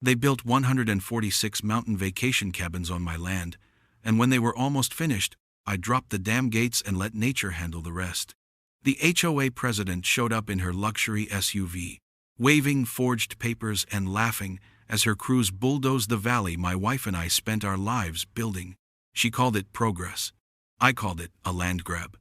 They built 146 mountain vacation cabins on my land, and when they were almost finished, I dropped the damn gates and let nature handle the rest. The HOA president showed up in her luxury SUV, waving forged papers and laughing as her crews bulldozed the valley my wife and I spent our lives building. She called it progress. I called it a land grab.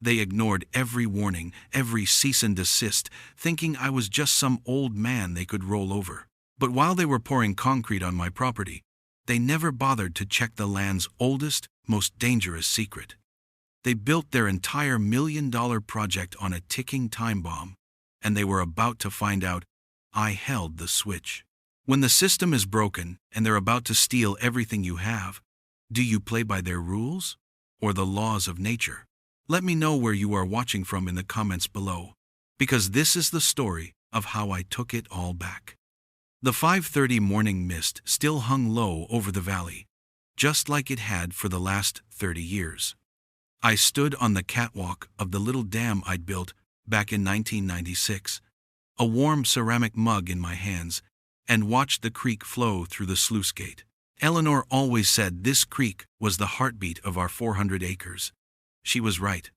They ignored every warning, every cease and desist, thinking I was just some old man they could roll over. But while they were pouring concrete on my property, they never bothered to check the land's oldest, most dangerous secret. They built their entire $1 million project on a ticking time bomb, and they were about to find out I held the switch. When the system is broken and they're about to steal everything you have, do you play by their rules or the laws of nature? Let me know where you are watching from in the comments below, because this is the story of how I took it all back. The 5:30 morning mist still hung low over the valley, just like it had for the last 30 years. I stood on the catwalk of the little dam I'd built back in 1996, a warm ceramic mug in my hands, and watched the creek flow through the sluice gate. Eleanor always said this creek was the heartbeat of our 400 acres. She was right.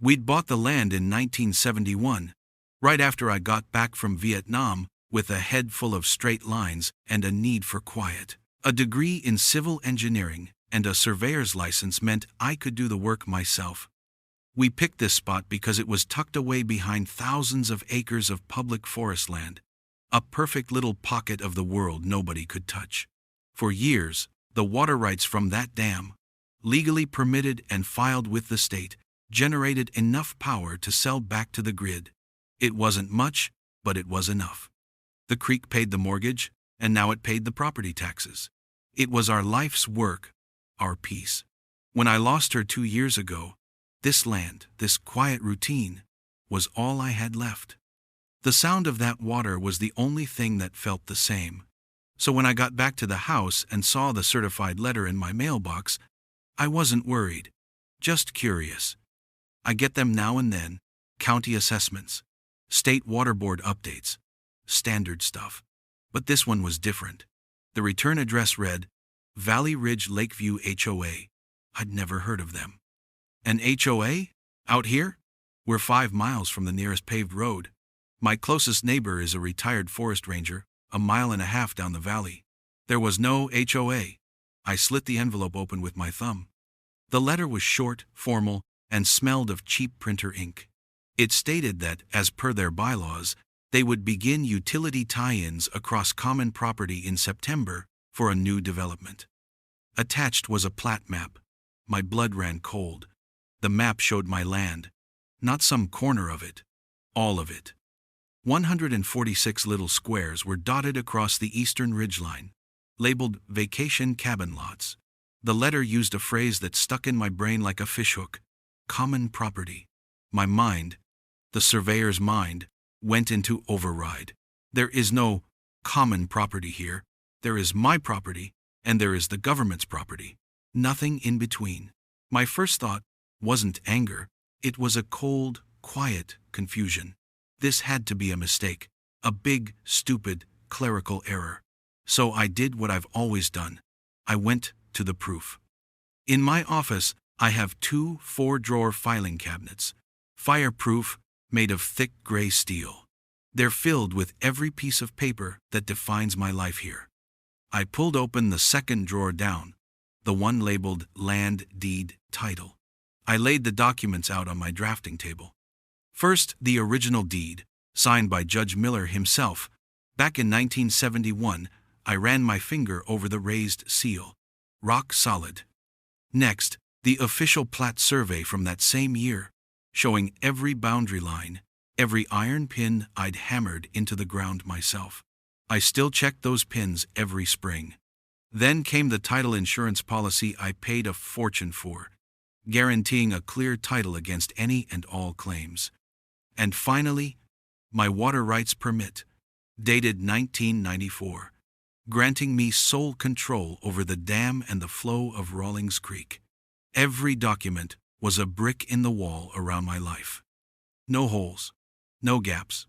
We'd bought the land in 1971, right after I got back from Vietnam, with a head full of straight lines and a need for quiet. A degree in civil engineering and a surveyor's license meant I could do the work myself. We picked this spot because it was tucked away behind thousands of acres of public forest land, a perfect little pocket of the world nobody could touch. For years, the water rights from that dam, legally permitted and filed with the state, generated enough power to sell back to the grid. It wasn't much, but it was enough. The creek paid the mortgage, and now it paid the property taxes. It was our life's work, our peace. When I lost her 2 years ago, this land, this quiet routine, was all I had left. The sound of that water was the only thing that felt the same. So when I got back to the house and saw the certified letter in my mailbox, I wasn't worried, just curious. I get them now and then, county assessments, state water board updates, standard stuff. But this one was different. The return address read, Valley Ridge Lakeview HOA. I'd never heard of them. An HOA? Out here? We're 5 miles from the nearest paved road. My closest neighbor is a retired forest ranger, 1.5 miles down the valley. There was no HOA. I slit the envelope open with my thumb. The letter was short, formal, and smelled of cheap printer ink. It stated that, as per their bylaws, they would begin utility tie-ins across common property in September for a new development. Attached was a plat map. My blood ran cold. The map showed my land, not some corner of it, all of it. 146 little squares were dotted across the eastern ridgeline, labeled vacation cabin lots. The letter used a phrase that stuck in my brain like a fishhook: common property. My mind, the surveyor's mind, went into override. There is no common property here. There is my property, and there is the government's property. Nothing in between. My first thought wasn't anger. It was a cold, quiet confusion. This had to be a mistake, a big, stupid, clerical error. So I did what I've always done. I went to the proof. In my office, I have 2 4-drawer filing cabinets, fireproof, made of thick gray steel. They're filled with every piece of paper that defines my life here. I pulled open the second drawer down, the one labeled Land Deed Title. I laid the documents out on my drafting table. First, the original deed, signed by Judge Miller himself. Back in 1971, I ran my finger over the raised seal. Rock solid. Next, the official plat survey from that same year, showing every boundary line, every iron pin I'd hammered into the ground myself. I still checked those pins every spring. Then came the title insurance policy I paid a fortune for, guaranteeing a clear title against any and all claims. And finally, my water rights permit, dated 1994, granting me sole control over the dam and the flow of Rawlings Creek. Every document was a brick in the wall around my life. No holes, no gaps.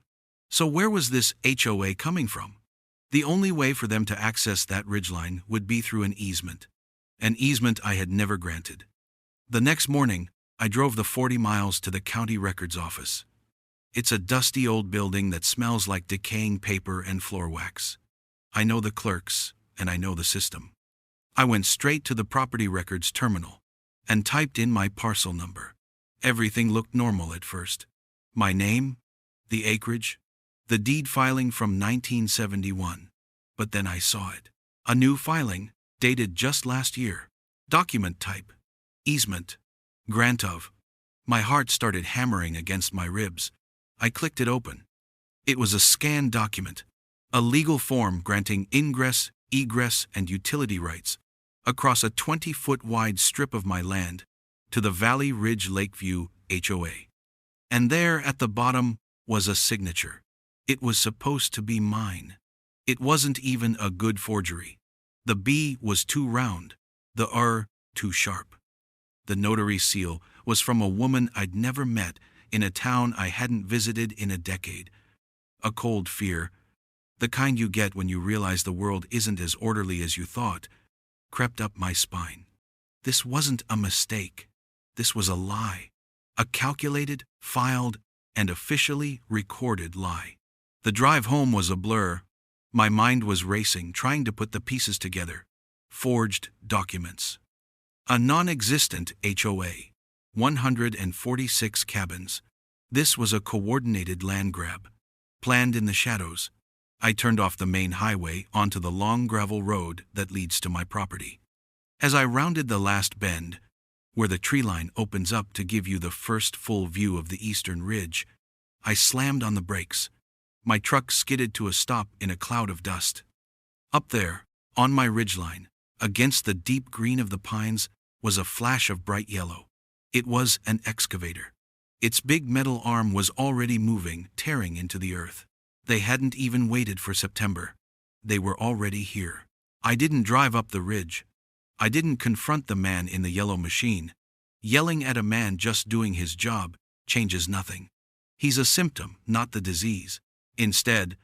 So where was this HOA coming from? The only way for them to access that ridgeline would be through an easement I had never granted. The next morning, I drove the 40 miles to the county records office. It's a dusty old building that smells like decaying paper and floor wax. I know the clerks, and I know the system. I went straight to the property records terminal and typed in my parcel number. Everything looked normal at first. My name, the acreage, the deed filing from 1971. But then I saw it. A new filing, dated just last year. Document type, easement, grant of. My heart started hammering against my ribs. I clicked it open. It was a scanned document, a legal form granting ingress, egress, and utility rights across a 20-foot wide strip of my land to the Valley Ridge Lakeview HOA. And there at the bottom was a signature. It was supposed to be mine. It wasn't even a good forgery. The B was too round, the R too sharp. The notary seal was from a woman I'd never met in a town I hadn't visited in a decade. A cold fear, the kind you get when you realize the world isn't as orderly as you thought, crept up my spine. This wasn't a mistake. This was a lie. A calculated, filed, and officially recorded lie. The drive home was a blur. My mind was racing, trying to put the pieces together. Forged documents. A non-existent HOA. 146 cabins. This was a coordinated land grab. Planned in the shadows. I turned off the main highway onto the long gravel road that leads to my property. As I rounded the last bend, where the tree line opens up to give you the first full view of the eastern ridge, I slammed on the brakes. My truck skidded to a stop in a cloud of dust. Up there, on my ridgeline, against the deep green of the pines, was a flash of bright yellow. It was an excavator. Its big metal arm was already moving, tearing into the earth. They hadn't even waited for September. They were already here. I didn't drive up the ridge. I didn't confront the man in the yellow machine. Yelling at a man just doing his job changes nothing. He's a symptom, not the disease. Instead,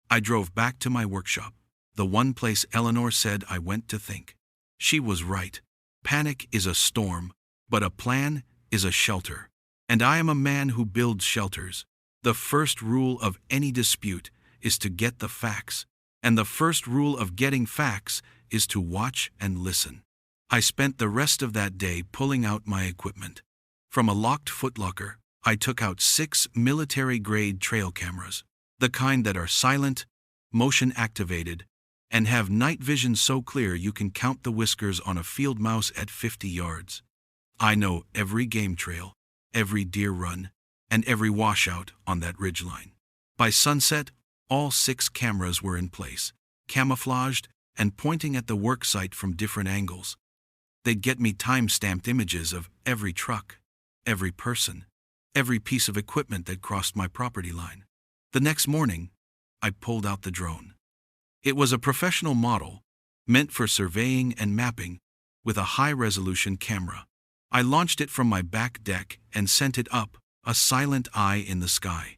I drove back to my workshop, the one place Eleanor said I went to think. She was right. Panic is a storm, but a plan is a shelter. And I am a man who builds shelters. The first rule of any dispute is to get the facts, and the first rule of getting facts is to watch and listen. I spent the rest of that day pulling out my equipment. From a locked footlocker, I took out 6 military-grade trail cameras, the kind that are silent, motion-activated, and have night vision so clear you can count the whiskers on a field mouse at 50 yards. I know every game trail, every deer run, and every washout on that ridgeline. By sunset, all 6 cameras were in place, camouflaged and pointing at the work site from different angles. They'd get me time-stamped images of every truck, every person, every piece of equipment that crossed my property line. The next morning, I pulled out the drone. It was a professional model, meant for surveying and mapping, with a high-resolution camera. I launched it from my back deck and sent it up, a silent eye in the sky.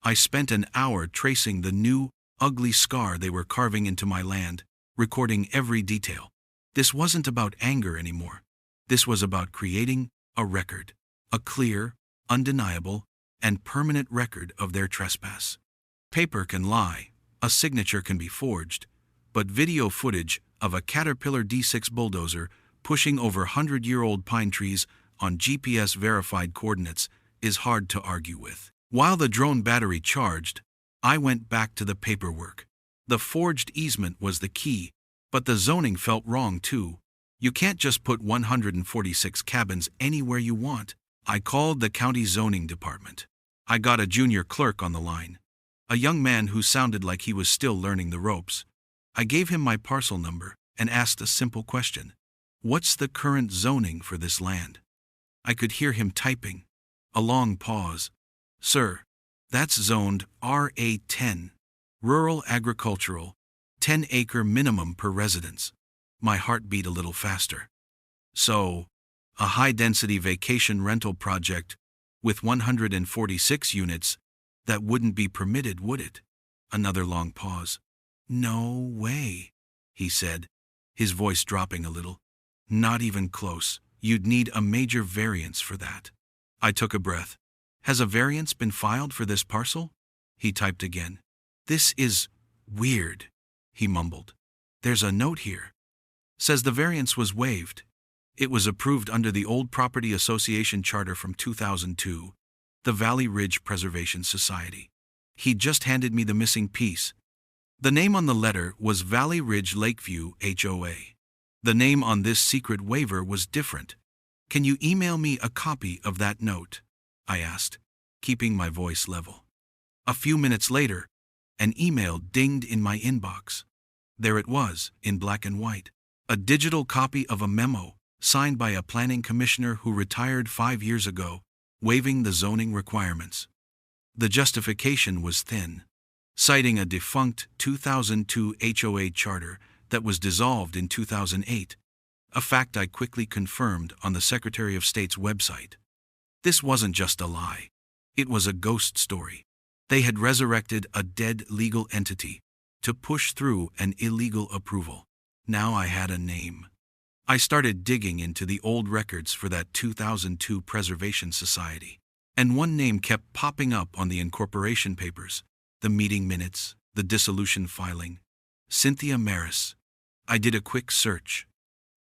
I spent an hour tracing the new, ugly scar they were carving into my land, recording every detail. This wasn't about anger anymore. This was about creating a record, a clear, undeniable, and permanent record of their trespass. Paper can lie, a signature can be forged, but video footage of a Caterpillar D6 bulldozer pushing over 100-year-old pine trees on GPS-verified coordinates is hard to argue with. While the drone battery charged, I went back to the paperwork. The forged easement was the key, but the zoning felt wrong too. You can't just put 146 cabins anywhere you want. I called the county zoning department. I got a junior clerk on the line, a young man who sounded like he was still learning the ropes. I gave him my parcel number and asked a simple question. What's the current zoning for this land? I could hear him typing. A long pause. Sir, that's zoned RA10, Rural Agricultural, 10-acre minimum per residence. My heart beat a little faster. So, a high-density vacation rental project with 146 units, that wouldn't be permitted, would it? Another long pause. "No way," he said, his voice dropping a little. "Not even close. You'd need a major variance for that." I took a breath. "Has a variance been filed for this parcel?" He typed again. "This is weird," he mumbled. "There's a note here. Says the variance was waived. It was approved under the old Property Association Charter from 2002, the Valley Ridge Preservation Society." He just handed me the missing piece. The name on the letter was Valley Ridge Lakeview HOA. The name on this secret waiver was different. "Can you email me a copy of that note?" I asked, keeping my voice level. A few minutes later, an email dinged in my inbox. There it was, in black and white. A digital copy of a memo, signed by a planning commissioner who retired 5 years ago, waiving the zoning requirements. The justification was thin, citing a defunct 2002 HOA charter that was dissolved in 2008, a fact I quickly confirmed on the Secretary of State's website. This wasn't just a lie. It was a ghost story. They had resurrected a dead legal entity to push through an illegal approval. Now I had a name. I started digging into the old records for that 2002 Preservation Society, and one name kept popping up on the incorporation papers, the meeting minutes, the dissolution filing. Cynthia Maris. I did a quick search.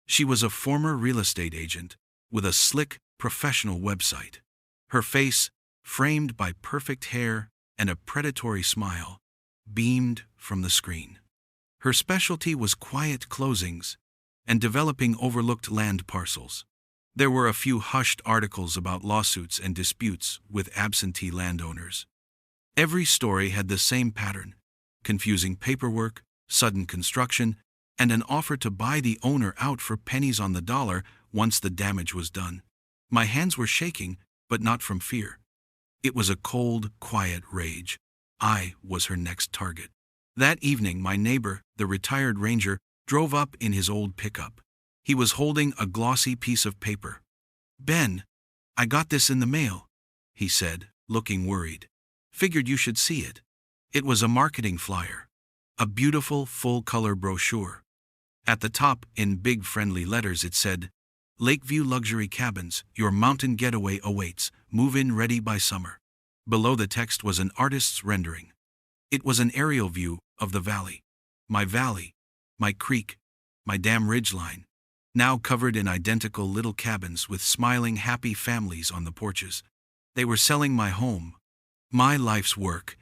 She was a former real estate agent with a slick, professional website. Her face, framed by perfect hair and a predatory smile, beamed from the screen. Her specialty was quiet closings and developing overlooked land parcels. There were a few hushed articles about lawsuits and disputes with absentee landowners. Every story had the same pattern: confusing paperwork, sudden construction, and an offer to buy the owner out for pennies on the dollar once the damage was done. My hands were shaking, but not from fear. It was a cold, quiet rage. I was her next target. That evening, my neighbor, the retired ranger, drove up in his old pickup. He was holding a glossy piece of paper. "Ben, I got this in the mail," he said, looking worried. "Figured you should see it." It was a marketing flyer. A beautiful, full-color brochure. At the top, in big friendly letters, it said, "Lakeview Luxury Cabins, your mountain getaway awaits, move-in ready by summer." Below the text was an artist's rendering. It was an aerial view of the valley, my creek, my dam ridgeline, now covered in identical little cabins with smiling, happy families on the porches. They were selling my home, my life's work.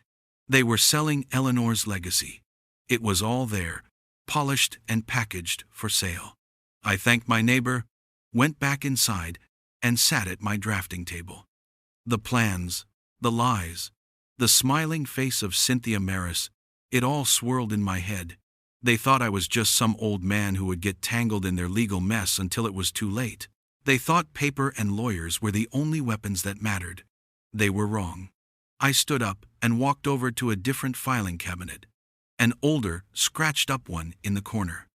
They were selling Eleanor's legacy. It was all there, polished and packaged for sale. I thanked my neighbor, went back inside, and sat at my drafting table. The plans, the lies, the smiling face of Cynthia Maris, it all swirled in my head. They thought I was just some old man who would get tangled in their legal mess until it was too late. They thought paper and lawyers were the only weapons that mattered. They were wrong. I stood up and walked over to a different filing cabinet, an older, scratched-up one in the corner.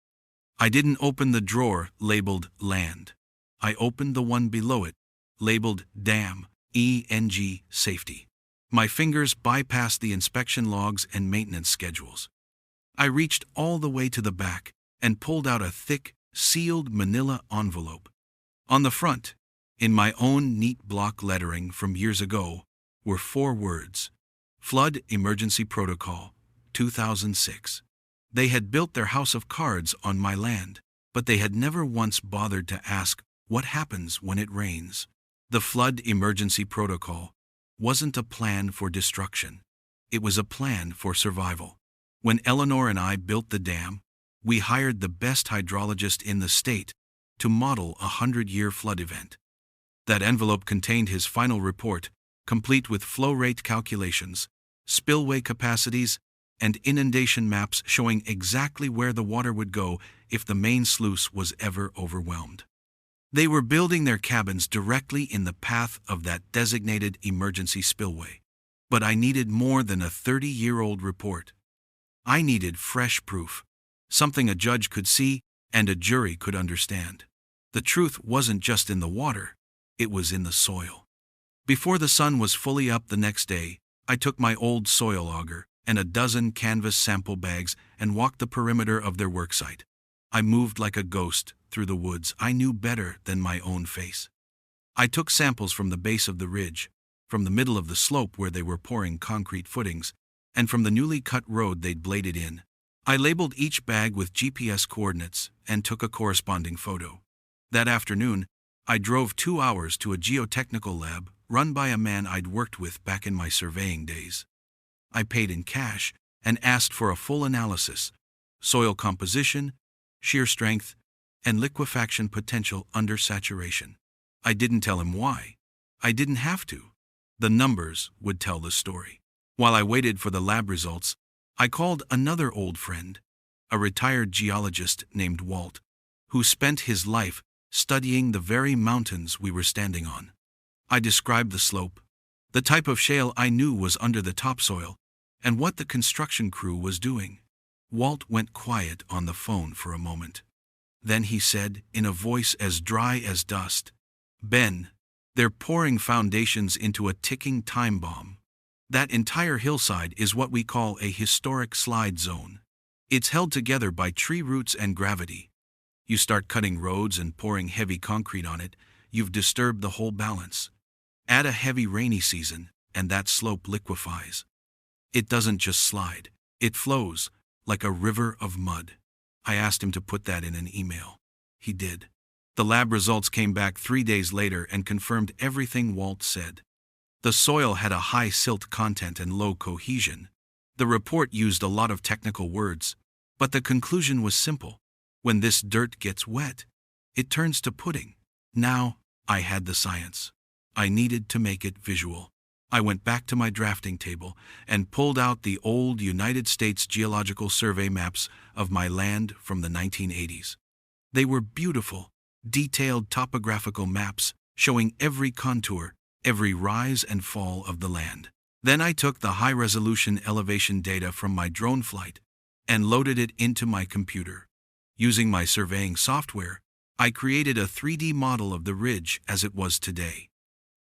I didn't open the drawer labeled Land. I opened the one below it, labeled Dam, ENG, Safety. My fingers bypassed the inspection logs and maintenance schedules. I reached all the way to the back and pulled out a thick, sealed manila envelope. On the front, in my own neat block lettering from years ago, were 4 words: Flood Emergency Protocol, 2006. They had built their house of cards on my land, but they had never once bothered to ask what happens when it rains. The Flood Emergency Protocol wasn't a plan for destruction. It was a plan for survival. When Eleanor and I built the dam, we hired the best hydrologist in the state to model a 100-year flood event. That envelope contained his final report, complete with flow rate calculations, spillway capacities, and inundation maps showing exactly where the water would go if the main sluice was ever overwhelmed. They were building their cabins directly in the path of that designated emergency spillway. But I needed more than a 30-year-old report. I needed fresh proof, something a judge could see and a jury could understand. The truth wasn't just in the water, it was in the soil. Before the sun was fully up the next day, I took my old soil auger, and a dozen canvas sample bags and walked the perimeter of their worksite. I moved like a ghost through the woods I knew better than my own face. I took samples from the base of the ridge, from the middle of the slope where they were pouring concrete footings, and from the newly cut road they'd bladed in. I labeled each bag with GPS coordinates and took a corresponding photo. That afternoon, I drove 2 hours to a geotechnical lab run by a man I'd worked with back in my surveying days. I paid in cash and asked for a full analysis: soil composition, shear strength, and liquefaction potential under saturation. I didn't tell him why. I didn't have to. The numbers would tell the story. While I waited for the lab results, I called another old friend, a retired geologist named Walt, who spent his life studying the very mountains we were standing on. I described the slope, the type of shale I knew was under the topsoil, and what the construction crew was doing. Walt went quiet on the phone for a moment. Then he said, in a voice as dry as dust, "Ben, they're pouring foundations into a ticking time bomb. That entire hillside is what we call a historic slide zone. It's held together by tree roots and gravity. You start cutting roads and pouring heavy concrete on it, you've disturbed the whole balance. Add a heavy rainy season, and that slope liquefies. It doesn't just slide, it flows, like a river of mud." I asked him to put that in an email. He did. The lab results came back 3 days later and confirmed everything Walt said. The soil had a high silt content and low cohesion. The report used a lot of technical words, but the conclusion was simple. When this dirt gets wet, it turns to pudding. Now, I had the science. I needed to make it visual. I went back to my drafting table and pulled out the old United States Geological Survey maps of my land from the 1980s. They were beautiful, detailed topographical maps showing every contour, every rise and fall of the land. Then I took the high-resolution elevation data from my drone flight and loaded it into my computer. Using my surveying software, I created a 3D model of the ridge as it was today.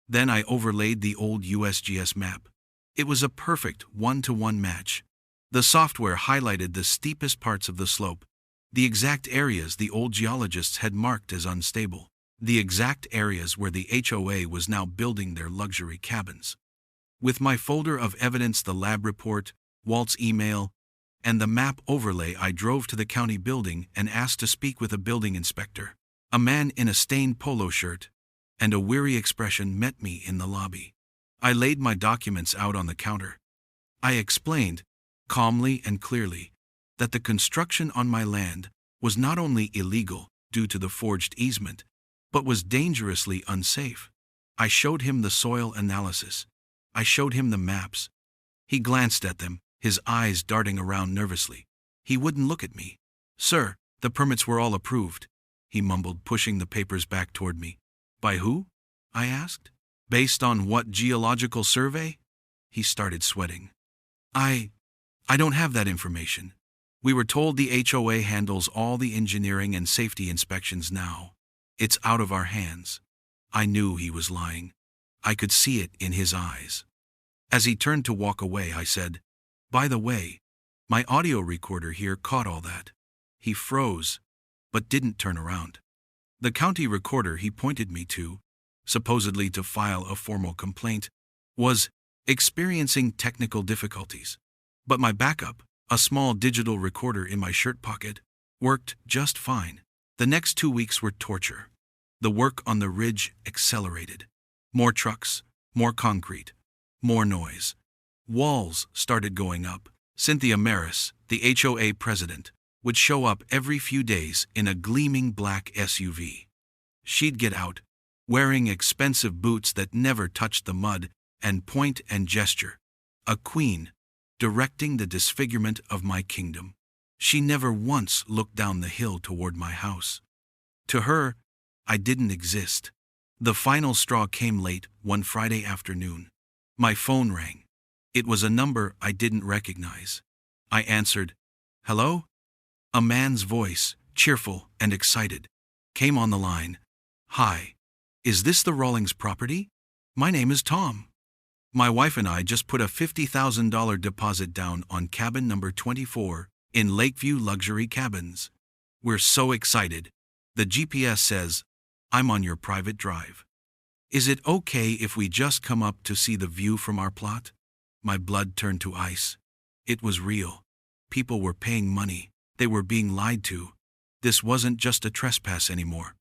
Then I overlaid the old USGS map. It was a perfect one-to-one match. The software highlighted the steepest parts of the slope, the exact areas the old geologists had marked as unstable, the exact areas where the HOA was now building their luxury cabins. With my folder of evidence, the lab report, Walt's email, and the map overlay, I drove to the county building and asked to speak with a building inspector. A man in a stained polo shirt and a weary expression met me in the lobby. I laid my documents out on the counter. I explained, calmly and clearly, that the construction on my land was not only illegal due to the forged easement, but was dangerously unsafe. I showed him the soil analysis. I showed him the maps. He glanced at them, his eyes darting around nervously. He wouldn't look at me. "Sir, the permits were all approved," he mumbled, pushing the papers back toward me. "By who?" I asked. "Based on what geological survey?" He started sweating. I don't have that information. We were told the HOA handles all the engineering and safety inspections now. It's out of our hands." I knew he was lying. I could see it in his eyes. As he turned to walk away, I said, "By the way, my audio recorder here caught all that." He froze, but didn't turn around. The county recorder he pointed me to, supposedly to file a formal complaint, was experiencing technical difficulties. But my backup, a small digital recorder in my shirt pocket, worked just fine. The next 2 weeks were torture. The work on the ridge accelerated. More trucks, more concrete, more noise. Walls started going up. Cynthia Maris, the HOA president, would show up every few days in a gleaming black SUV. She'd get out, wearing expensive boots that never touched the mud, and point and gesture. A queen, directing the disfigurement of my kingdom. She never once looked down the hill toward my house. To her, I didn't exist. The final straw came late one Friday afternoon. My phone rang. It was a number I didn't recognize. I answered, "Hello?" A man's voice, cheerful and excited, came on the line. "Hi. Is this the Rawlings property? My name is Tom." My wife and I just put a $50,000 deposit down on cabin number 24 in Lakeview Luxury Cabins. We're so excited. The GPS says, I'm on your private drive. Is it okay if we just come up to see the view from our plot? My blood turned to ice. It was real. People were paying money. They were being lied to. This wasn't just a trespass anymore.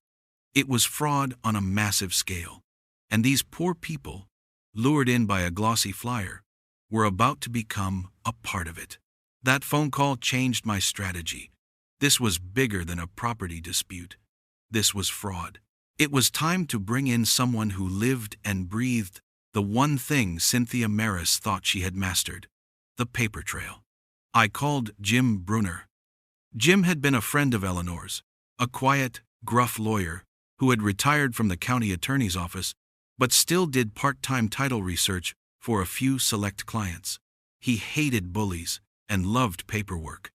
It was fraud on a massive scale. And these poor people, lured in by a glossy flyer, were about to become a part of it. That phone call changed my strategy. This was bigger than a property dispute. This was fraud. It was time to bring in someone who lived and breathed the one thing Cynthia Maris thought she had mastered: the paper trail. I called Jim Brunner. Jim had been a friend of Eleanor's, a quiet, gruff lawyer who had retired from the county attorney's office but still did part-time title research for a few select clients. He hated bullies and loved paperwork.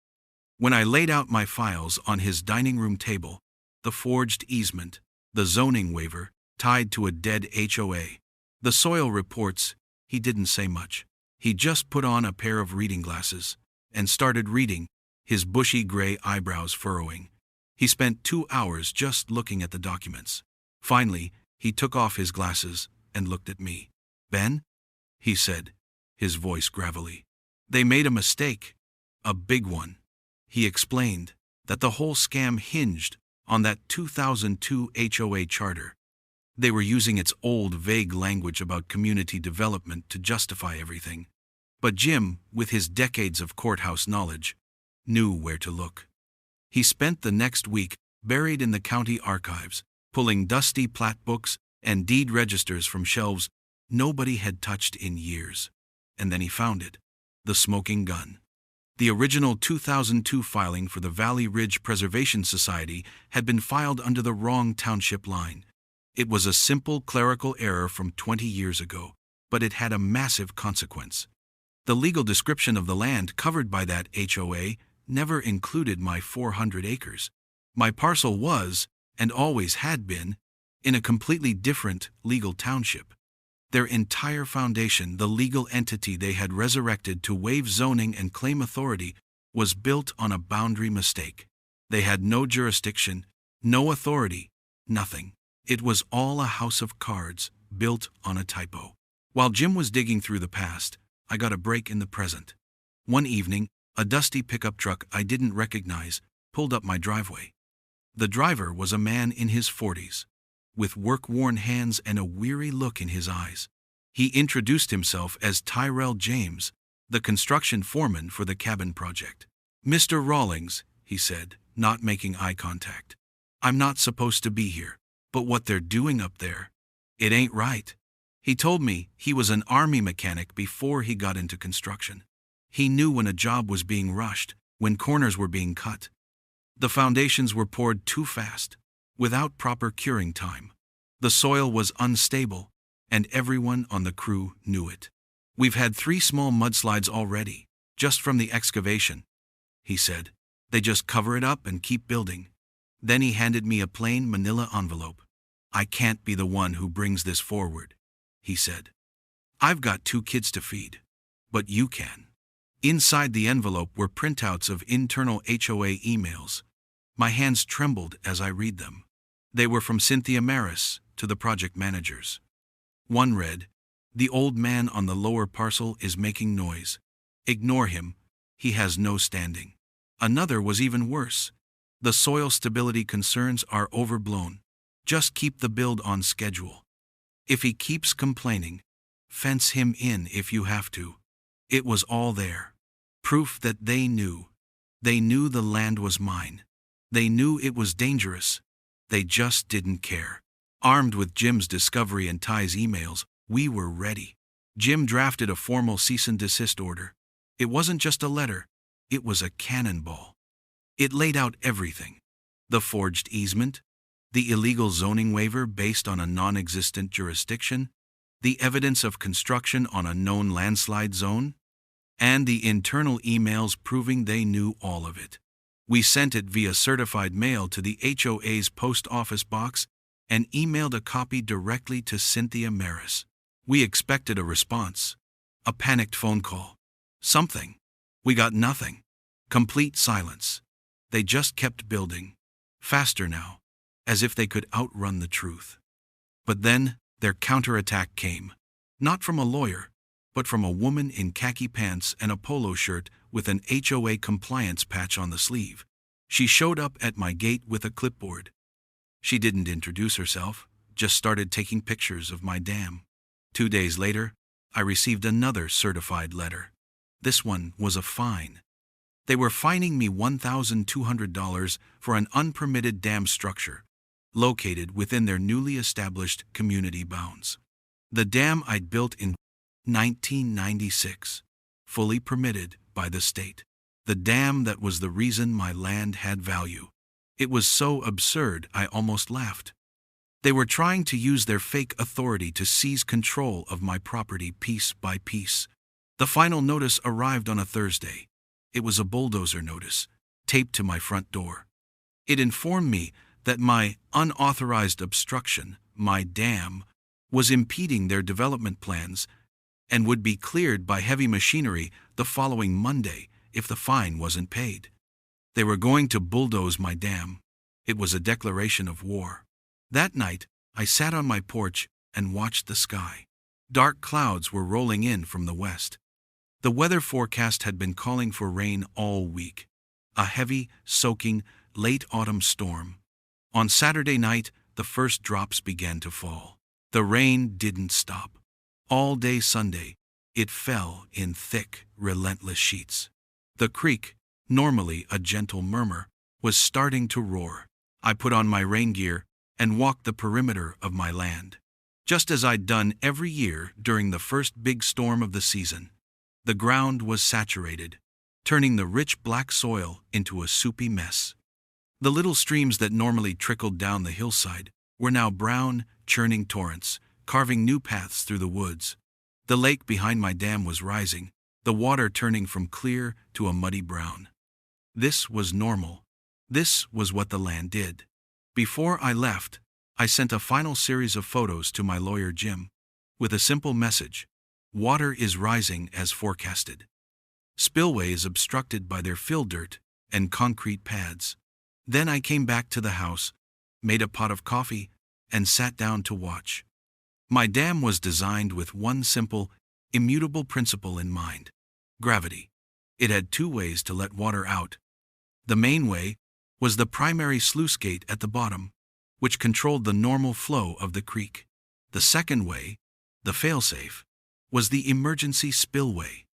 When I laid out my files on his dining room table, the forged easement, the zoning waiver tied to a dead HOA, the soil reports, he didn't say much. He just put on a pair of reading glasses and started reading, his bushy gray eyebrows furrowing. He spent 2 hours just looking at the documents. Finally, he took off his glasses and looked at me. Ben? He said, his voice gravelly. They made a mistake. A big one. He explained that the whole scam hinged on that 2002 HOA charter. They were using its old, vague language about community development to justify everything. But Jim, with his decades of courthouse knowledge, knew where to look. He spent the next week buried in the county archives, pulling dusty plat books and deed registers from shelves nobody had touched in years. And then he found it: the smoking gun. The original 2002 filing for the Valley Ridge Preservation Society had been filed under the wrong township line. It was a simple clerical error from 20 years ago, but it had a massive consequence. The legal description of the land covered by that HOA never included my 400 acres. My parcel was, and always had been, in a completely different legal township. Their entire foundation, the legal entity they had resurrected to waive zoning and claim authority, was built on a boundary mistake. They had no jurisdiction, no authority, nothing. It was all a house of cards built on a typo. While Jim was digging through the past, I got a break in the present. One evening, a dusty pickup truck I didn't recognize pulled up my driveway. The driver was a man in his 40s, with work-worn hands and a weary look in his eyes. He introduced himself as Tyrell James, the construction foreman for the cabin project. "Mr. Rawlings," he said, not making eye contact. "I'm not supposed to be here, but what they're doing up there, it ain't right." He told me he was an army mechanic before he got into construction. He knew when a job was being rushed, when corners were being cut. The foundations were poured too fast, without proper curing time. The soil was unstable, and everyone on the crew knew it. "We've had 3 small mudslides already, just from the excavation," he said. "They just cover it up and keep building." Then he handed me a plain manila envelope. "I can't be the one who brings this forward," he said. "I've got 2 kids to feed. But you can." Inside the envelope were printouts of internal HOA emails. My hands trembled as I read them. They were from Cynthia Maris to the project managers. One read, "The old man on the lower parcel is making noise. Ignore him. He has no standing." Another was even worse. "The soil stability concerns are overblown. Just keep the build on schedule. If he keeps complaining, fence him in if you have to." It was all there. Proof that they knew. They knew the land was mine. They knew it was dangerous. They just didn't care. Armed with Jim's discovery and Ty's emails, we were ready. Jim drafted a formal cease and desist order. It wasn't just a letter. It was a cannonball. It laid out everything: the forged easement, the illegal zoning waiver based on a non-existent jurisdiction, the evidence of construction on a known landslide zone, and the internal emails proving they knew all of it. We sent it via certified mail to the HOA's post office box and emailed a copy directly to Cynthia Maris. We expected a response. A panicked phone call. Something. We got nothing. Complete silence. They just kept building. Faster now. As if they could outrun the truth. But then, their counterattack came. Not from a lawyer, but from a woman in khaki pants and a polo shirt with an HOA compliance patch on the sleeve. She showed up at my gate with a clipboard. She didn't introduce herself, just started taking pictures of my dam. 2 days later, I received another certified letter. This one was a fine. They were fining me $1,200 for an unpermitted dam structure, located within their newly established community bounds. The dam I'd built in 1996, fully permitted by the state. The dam that was the reason my land had value. It was so absurd I almost laughed. They were trying to use their fake authority to seize control of my property piece by piece. The final notice arrived on a Thursday. It was a bulldozer notice, taped to my front door. It informed me that my unauthorized obstruction, my dam, was impeding their development plans and would be cleared by heavy machinery the following Monday if the fine wasn't paid. They were going to bulldoze my dam. It was a declaration of war. That night, I sat on my porch and watched the sky. Dark clouds were rolling in from the west. The weather forecast had been calling for rain all week. A heavy, soaking, late autumn storm. On Saturday night, the first drops began to fall. The rain didn't stop. All day Sunday, it fell in thick, relentless sheets. The creek, normally a gentle murmur, was starting to roar. I put on my rain gear and walked the perimeter of my land. Just as I'd done every year during the first big storm of the season. The ground was saturated, turning the rich black soil into a soupy mess. The little streams that normally trickled down the hillside were now brown, churning torrents, carving new paths through the woods. The lake behind my dam was rising, the water turning from clear to a muddy brown. This was normal. This was what the land did. Before I left, I sent a final series of photos to my lawyer Jim, with a simple message: water is rising as forecasted. Spillway is obstructed by their fill dirt and concrete pads. Then I came back to the house, made a pot of coffee, and sat down to watch. My dam was designed with one simple, immutable principle in mind: gravity. It had 2 ways to let water out. The main way was the primary sluice gate at the bottom, which controlled the normal flow of the creek. The second way, the failsafe, was the emergency spillway.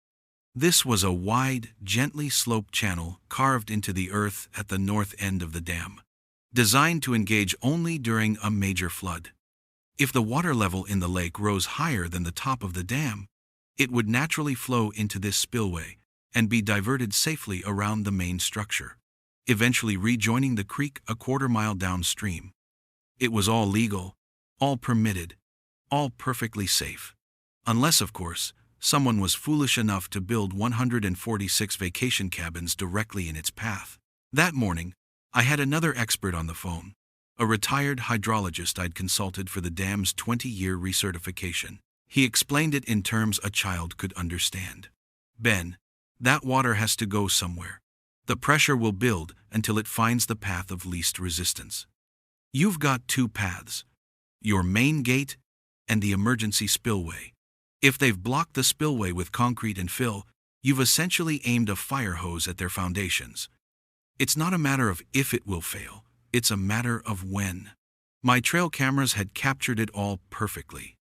This was a wide, gently sloped channel carved into the earth at the north end of the dam, designed to engage only during a major flood. If the water level in the lake rose higher than the top of the dam, it would naturally flow into this spillway and be diverted safely around the main structure, eventually rejoining the creek a quarter-mile downstream. It was all legal, all permitted, all perfectly safe. Unless, of course, someone was foolish enough to build 146 vacation cabins directly in its path. That morning, I had another expert on the phone, a retired hydrologist I'd consulted for the dam's 20-year recertification. He explained it in terms a child could understand. Ben, that water has to go somewhere. The pressure will build until it finds the path of least resistance. You've got 2 paths: your main gate and the emergency spillway. If they've blocked the spillway with concrete and fill, you've essentially aimed a fire hose at their foundations. It's not a matter of if it will fail, it's a matter of when. My trail cameras had captured it all perfectly.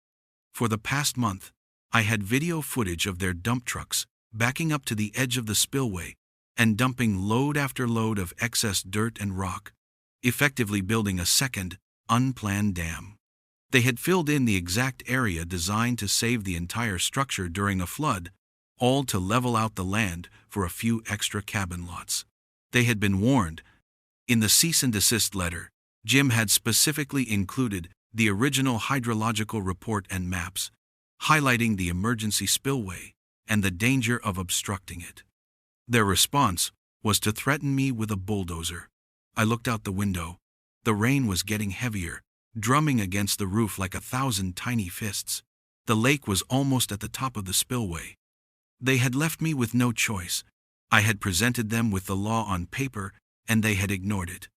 For the past month, I had video footage of their dump trucks backing up to the edge of the spillway and dumping load after load of excess dirt and rock, effectively building a second, unplanned dam. They had filled in the exact area designed to save the entire structure during a flood, all to level out the land for a few extra cabin lots. They had been warned. In the cease and desist letter, Jim had specifically included the original hydrological report and maps, highlighting the emergency spillway and the danger of obstructing it. Their response was to threaten me with a bulldozer. I looked out the window. The rain was getting heavier, drumming against the roof like 1,000 tiny fists. The lake was almost at the top of the spillway. They had left me with no choice. I had presented them with the law on paper, and they had ignored it.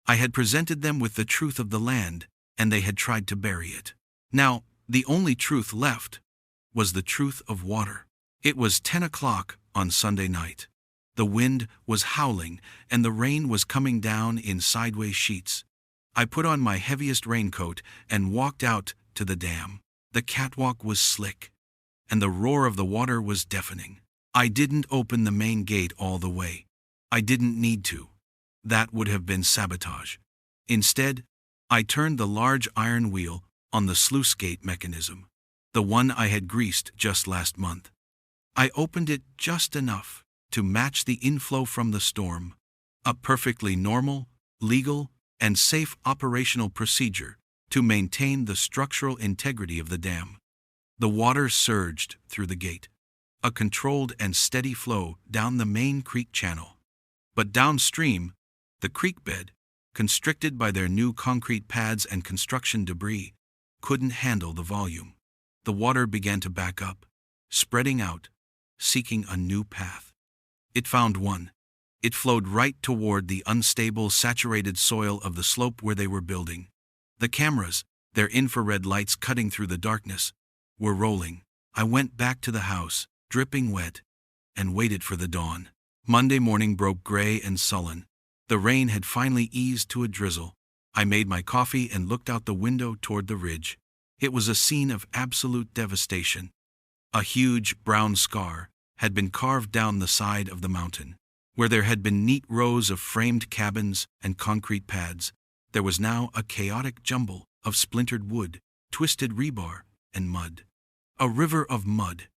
I had presented them with the truth of the land, and they had tried to bury it. Now, the only truth left was the truth of water. It was 10 o'clock on Sunday night. The wind was howling, and the rain was coming down in sideways sheets. I put on my heaviest raincoat and walked out to the dam. The catwalk was slick, and the roar of the water was deafening. I didn't open the main gate all the way. I didn't need to. That would have been sabotage. Instead, I turned the large iron wheel on the sluice gate mechanism, the one I had greased just last month. I opened it just enough to match the inflow from the storm, a perfectly normal, legal, and safe operational procedure to maintain the structural integrity of the dam. The water surged through the gate, a controlled and steady flow down the main creek channel. But downstream, the creek bed, constricted by their new concrete pads and construction debris, couldn't handle the volume. The water began to back up, spreading out, seeking a new path. It found one. It flowed right toward the unstable, saturated soil of the slope where they were building. The cameras, their infrared lights cutting through the darkness, were rolling. I went back to the house, dripping wet, and waited for the dawn. Monday morning broke gray and sullen. The rain had finally eased to a drizzle. I made my coffee and looked out the window toward the ridge. It was a scene of absolute devastation. A huge brown scar had been carved down the side of the mountain. Where there had been neat rows of framed cabins and concrete pads, there was now a chaotic jumble of splintered wood, twisted rebar, and mud. A river of mud.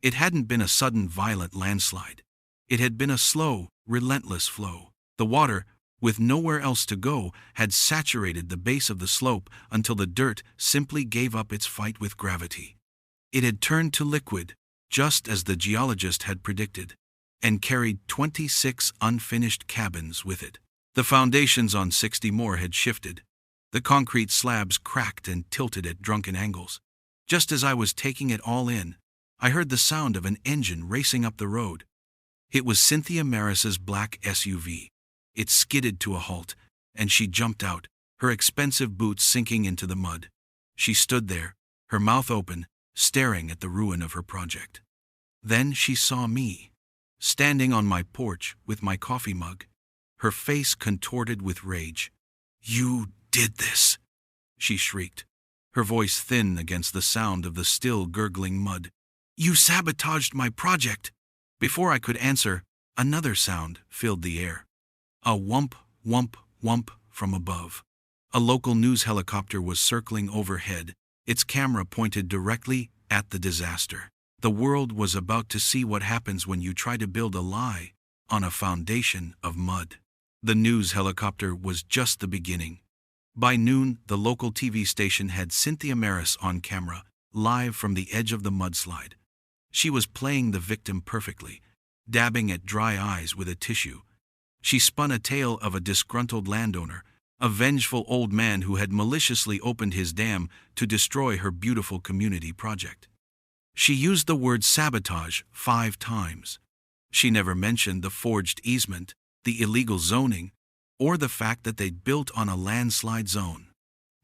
It hadn't been a sudden violent landslide. It had been a slow, relentless flow. The water, with nowhere else to go, had saturated the base of the slope until the dirt simply gave up its fight with gravity. It had turned to liquid, just as the geologist had predicted, and carried 26 unfinished cabins with it. The foundations on 60 more had shifted. The concrete slabs cracked and tilted at drunken angles. Just as I was taking it all in, I heard the sound of an engine racing up the road. It was Cynthia Maris's black SUV. It skidded to a halt, and she jumped out, her expensive boots sinking into the mud. She stood there, her mouth open, staring at the ruin of her project. Then she saw me, standing on my porch with my coffee mug, her face contorted with rage. "You did this," she shrieked, her voice thin against the sound of the still gurgling mud. "You sabotaged my project." Before I could answer, another sound filled the air. A whump, whump, whump from above. A local news helicopter was circling overhead, its camera pointed directly at the disaster. The world was about to see what happens when you try to build a lie on a foundation of mud. The news helicopter was just the beginning. By noon, the local TV station had Cynthia Maris on camera, live from the edge of the mudslide. She was playing the victim perfectly, dabbing at dry eyes with a tissue. She spun a tale of a disgruntled landowner, a vengeful old man who had maliciously opened his dam to destroy her beautiful community project. She used the word sabotage 5 times. She never mentioned the forged easement, the illegal zoning, or the fact that they'd built on a landslide zone.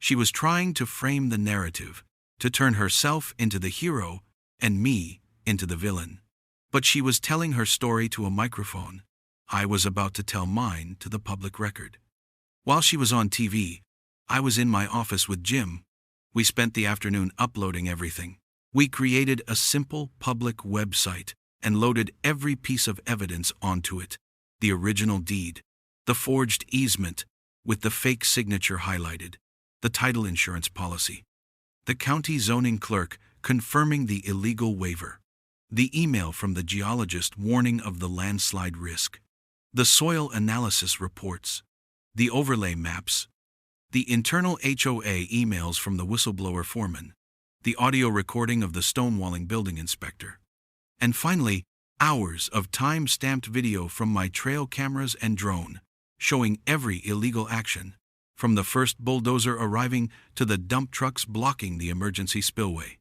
She was trying to frame the narrative, to turn herself into the hero and me into the villain. But she was telling her story to a microphone. I was about to tell mine to the public record. While she was on TV, I was in my office with Jim. We spent the afternoon uploading everything. We created a simple public website and loaded every piece of evidence onto it. The original deed, the forged easement with the fake signature highlighted, the title insurance policy, the county zoning clerk confirming the illegal waiver, the email from the geologist warning of the landslide risk, the soil analysis reports, the overlay maps, the internal HOA emails from the whistleblower foreman, the audio recording of the stonewalling building inspector, and finally, hours of time-stamped video from my trail cameras and drone, showing every illegal action, from the first bulldozer arriving to the dump trucks blocking the emergency spillway.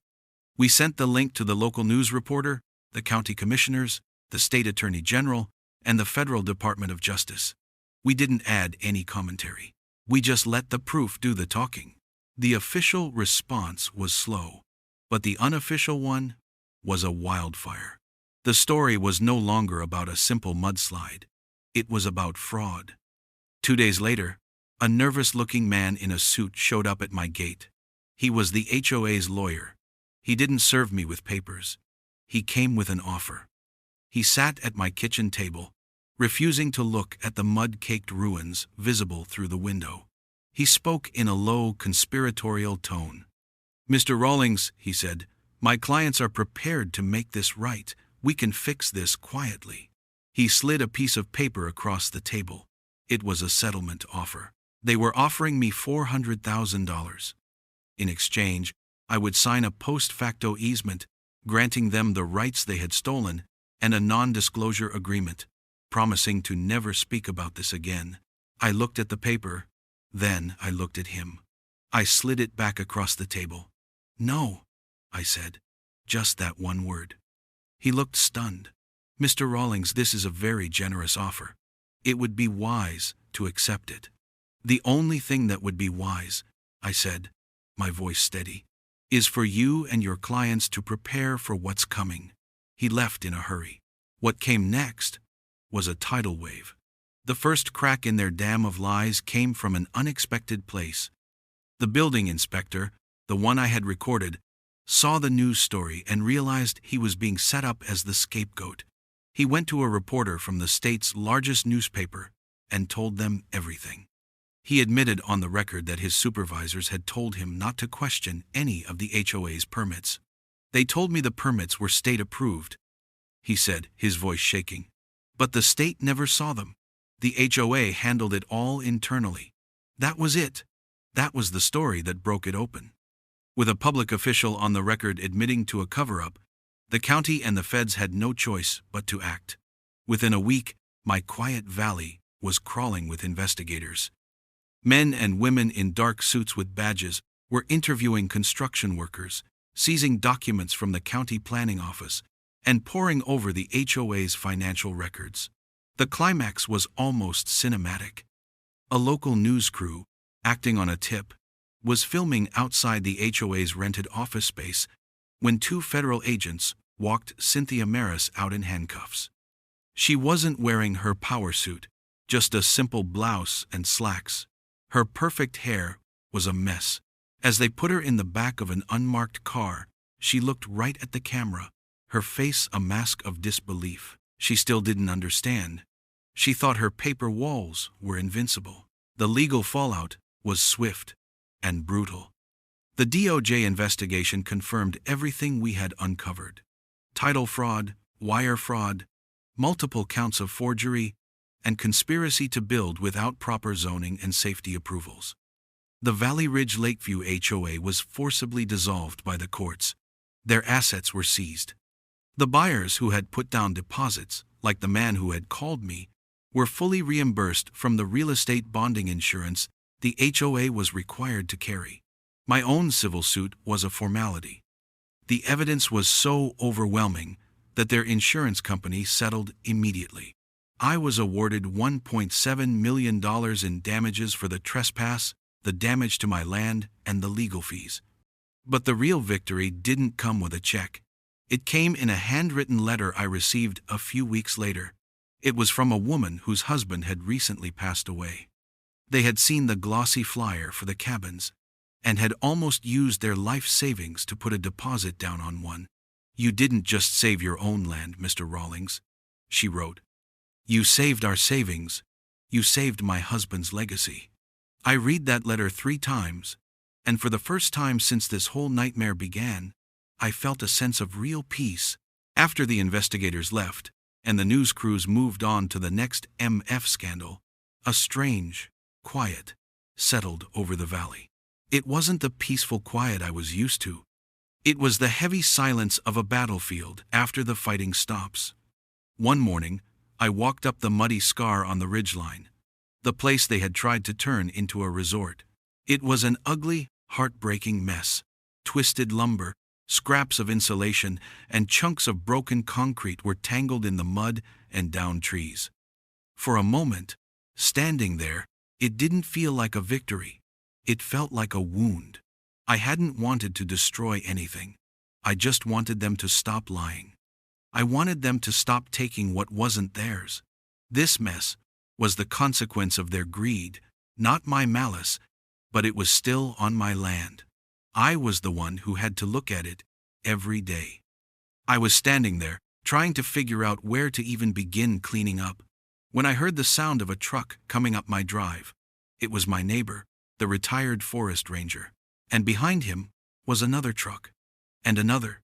We sent the link to the local news reporter, the county commissioners, the state attorney general, and the federal Department of Justice. We didn't add any commentary. We just let the proof do the talking. The official response was slow, but the unofficial one was a wildfire. The story was no longer about a simple mudslide. It was about fraud. 2 days later, a nervous-looking man in a suit showed up at my gate. He was the HOA's lawyer. He didn't serve me with papers. He came with an offer. He sat at my kitchen table, refusing to look at the mud-caked ruins visible through the window. He spoke in a low, conspiratorial tone. "Mr. Rawlings," he said, "my clients are prepared to make this right. We can fix this quietly." He slid a piece of paper across the table. It was a settlement offer. They were offering me $400,000. In exchange, I would sign a post facto easement, granting them the rights they had stolen, and a non-disclosure agreement, promising to never speak about this again. I looked at the paper. Then I looked at him. I slid it back across the table. "No," I said. Just that one word. He looked stunned. "Mr. Rawlings, this is a very generous offer. It would be wise to accept it." "The only thing that would be wise," I said, my voice steady, "is for you and your clients to prepare for what's coming." He left in a hurry. What came next was a tidal wave. The first crack in their dam of lies came from an unexpected place. The building inspector, the one I had recorded, saw the news story and realized he was being set up as the scapegoat. He went to a reporter from the state's largest newspaper and told them everything. He admitted on the record that his supervisors had told him not to question any of the HOA's permits. "They told me the permits were state-approved," he said, his voice shaking. "But the state never saw them. The HOA handled it all internally." That was it. That was the story that broke it open. With a public official on the record admitting to a cover-up, the county and the feds had no choice but to act. Within a week, my quiet valley was crawling with investigators. Men and women in dark suits with badges were interviewing construction workers, seizing documents from the county planning office, and poring over the HOA's financial records. The climax was almost cinematic. A local news crew, acting on a tip, was filming outside the HOA's rented office space when 2 federal agents walked Cynthia Maris out in handcuffs. She wasn't wearing her power suit, just a simple blouse and slacks. Her perfect hair was a mess. As they put her in the back of an unmarked car, she looked right at the camera, her face a mask of disbelief. She still didn't understand. She thought her paper walls were invincible. The legal fallout was swift and brutal. The DOJ investigation confirmed everything we had uncovered. Title fraud, wire fraud, multiple counts of forgery, and conspiracy to build without proper zoning and safety approvals. The Valley Ridge Lakeview HOA was forcibly dissolved by the courts. Their assets were seized. The buyers who had put down deposits, like the man who had called me, were fully reimbursed from the real estate bonding insurance the HOA was required to carry. My own civil suit was a formality. The evidence was so overwhelming that their insurance company settled immediately. I was awarded $1.7 million in damages for the trespass, the damage to my land, and the legal fees. But the real victory didn't come with a check. It came in a handwritten letter I received a few weeks later. It was from a woman whose husband had recently passed away. They had seen the glossy flyer for the cabins and had almost used their life savings to put a deposit down on one. "You didn't just save your own land, Mr. Rawlings," she wrote. "You saved our savings. You saved my husband's legacy." I read that letter 3 times, and for the first time since this whole nightmare began, I felt a sense of real peace. After the investigators left, and the news crews moved on to the next MF scandal, a strange quiet settled over the valley. It wasn't the peaceful quiet I was used to. It was the heavy silence of a battlefield after the fighting stops. One morning, I walked up the muddy scar on the ridgeline, the place they had tried to turn into a resort. It was an ugly, heartbreaking mess. Twisted lumber, Scraps of insulation and chunks of broken concrete were tangled in the mud and downed trees. For a moment, standing there, it didn't feel like a victory. It felt like a wound. I hadn't wanted to destroy anything. I just wanted them to stop lying. I wanted them to stop taking what wasn't theirs. This mess was the consequence of their greed, not my malice, but it was still on my land. I was the one who had to look at it every day. I was standing there, trying to figure out where to even begin cleaning up, when I heard the sound of a truck coming up my drive. It was my neighbor, the retired forest ranger, and behind him was another truck, and another.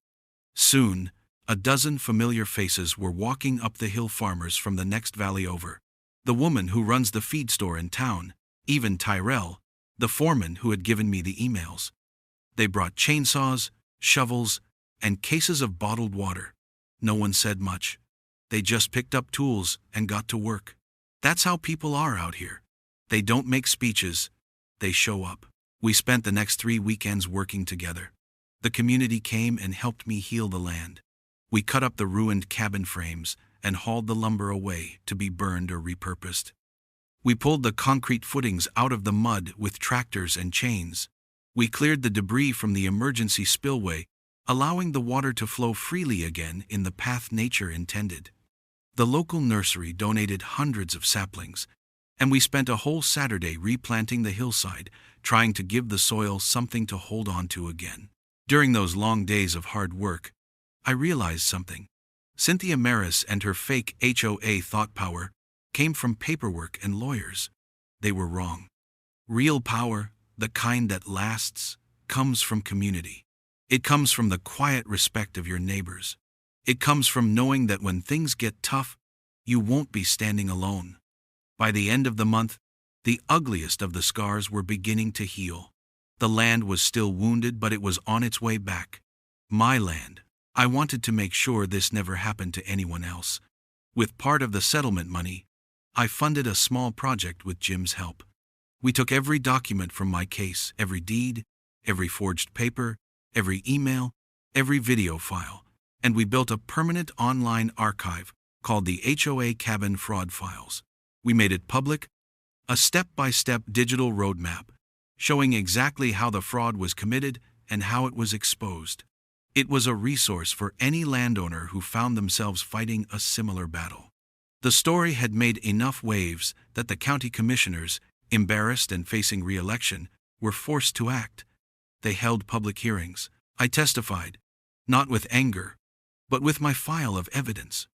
Soon, a dozen familiar faces were walking up the hill, farmers from the next valley over, the woman who runs the feed store in town, even Tyrell, the foreman who had given me the emails. They brought chainsaws, shovels, and cases of bottled water. No one said much. They just picked up tools and got to work. That's how people are out here. They don't make speeches, they show up. We spent the next 3 weekends working together. The community came and helped me heal the land. We cut up the ruined cabin frames and hauled the lumber away to be burned or repurposed. We pulled the concrete footings out of the mud with tractors and chains. We cleared the debris from the emergency spillway, allowing the water to flow freely again in the path nature intended. The local nursery donated hundreds of saplings, and we spent a whole Saturday replanting the hillside, trying to give the soil something to hold on to again. During those long days of hard work, I realized something. Cynthia Maris and her fake HOA thought power came from paperwork and lawyers. They were wrong. Real power, the kind that lasts, comes from community. It comes from the quiet respect of your neighbors. It comes from knowing that when things get tough, you won't be standing alone. By the end of the month, the ugliest of the scars were beginning to heal. The land was still wounded, but it was on its way back. My land. I wanted to make sure this never happened to anyone else. With part of the settlement money, I funded a small project with Jim's help. We took every document from my case, every deed, every forged paper, every email, every video file, and we built a permanent online archive called the HOA Cabin Fraud Files. We made it public, a step-by-step digital roadmap, showing exactly how the fraud was committed and how it was exposed. It was a resource for any landowner who found themselves fighting a similar battle. The story had made enough waves that the county commissioners, embarrassed and facing re-election, were forced to act. They held public hearings. I testified, not with anger, but with my file of evidence.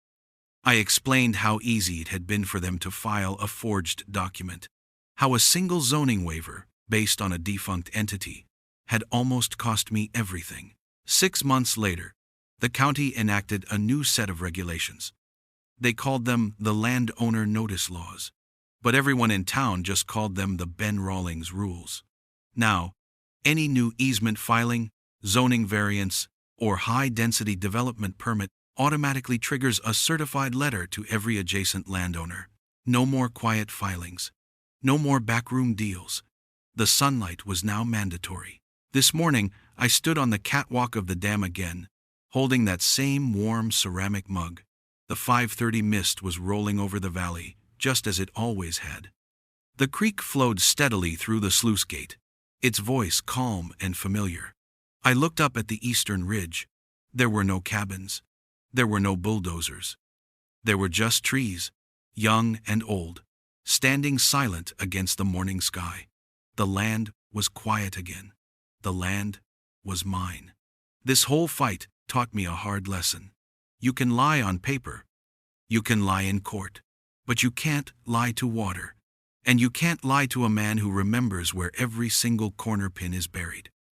I explained how easy it had been for them to file a forged document, how a single zoning waiver, based on a defunct entity, had almost cost me everything. 6 months later, the county enacted a new set of regulations. They called them the Landowner Notice Laws, but everyone in town just called them the Ben Rawlings Rules. Now, any new easement filing, zoning variance, or high-density development permit automatically triggers a certified letter to every adjacent landowner. No more quiet filings. No more backroom deals. The sunlight was now mandatory. This morning, I stood on the catwalk of the dam again, holding that same warm ceramic mug. The 5:30 mist was rolling over the valley, just as it always had. The creek flowed steadily through the sluice gate, its voice calm and familiar. I looked up at the eastern ridge. There were no cabins. There were no bulldozers. There were just trees, young and old, standing silent against the morning sky. The land was quiet again. The land was mine. This whole fight taught me a hard lesson. You can lie on paper. You can lie in court. But you can't lie to water. And you can't lie to a man who remembers where every single corner pin is buried.